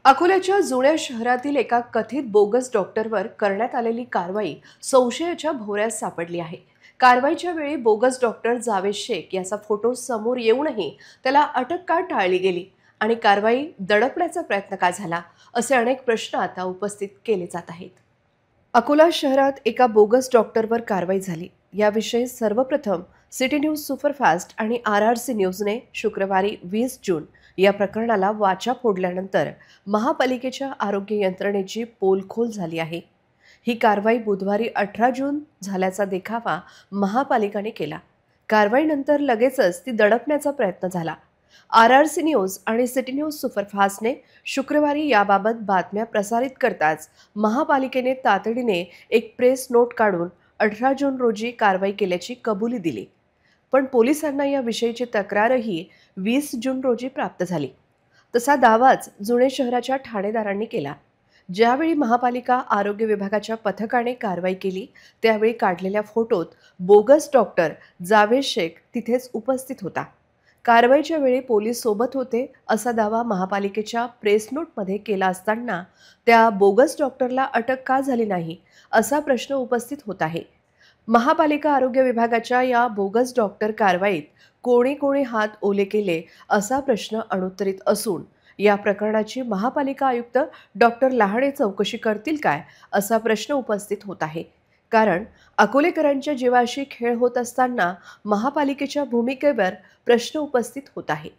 अकोल्याच्या जुन्या शहरातील एका कथित बोगस डॉक्टरवर करण्यात आलेली कारवाई संशयाच्या भोवऱ्यात सापडली आहे. कारवाईच्या वेळी बोगस डॉक्टर जावेद शेख याचा फोटो समोर येऊनही त्याला अटक का टाळली गेली आणि कारवाई दडपण्याचा प्रयत्न का झाला, असे अनेक प्रश्न आता उपस्थित केले जात आहेत. अकोला शहरात एका बोगस डॉक्टरवर कारवाई झाली. याविषयी सर्वप्रथम सिटी न्यूज सुपरफास्ट आणि RRC न्यूजने शुक्रवारी 20 जून या प्रकरणाला वाचा फोडल्यानंतर महापालिकेच्या आरोग्य यंत्रणेची पोलखोल झाली आहे. ही कारवाई बुधवारी 18 जून झाल्याचा देखावा महापालिकेने केला. कारवाईनंतर लगेचच ती दडपण्याचा प्रयत्न झाला. RRC न्यूज आणि सिटी न्यूज सुपरफास्टने शुक्रवारी याबाबत बातम्या प्रसारित करताच महापालिकेने तातडीने एक प्रेस नोट काढून 18 जून रोजी कारवाई केल्याची कबुली दिली. पण पोलिसांना या विषयीची तक्रारही 20 जून रोजी प्राप्त झाली. तसा दावाच जुने शहराच्या ठाणेदारांनी केला. ज्यावेळी महापालिका आरोग्य विभागाच्या पथकाने कारवाई केली त्यावेळी काढलेल्या फोटोत बोगस डॉक्टर जावेद शेख तिथेच उपस्थित होता. कारवाईच्या वेळी पोलीस सोबत होते असा दावा महापालिकेच्या प्रेस नोटमध्ये केला असताना त्या बोगस डॉक्टरला अटक का झाली नाही असा प्रश्न उपस्थित होत आहे. महापालिका आरोग्य विभागाच्या या बोगस डॉक्टर कारवाईत कोणी कोणी हात ओले केले असा प्रश्न अनुत्तरित असून या प्रकरणाची महापालिका आयुक्त डॉक्टर लहाणे चौकशी करतील काय असा प्रश्न उपस्थित होत आहे. कारण अकोलेकरांच्या जीवाशी खेळ होत असताना महापालिकेच्या भूमिकेवर प्रश्न उपस्थित होत आहे.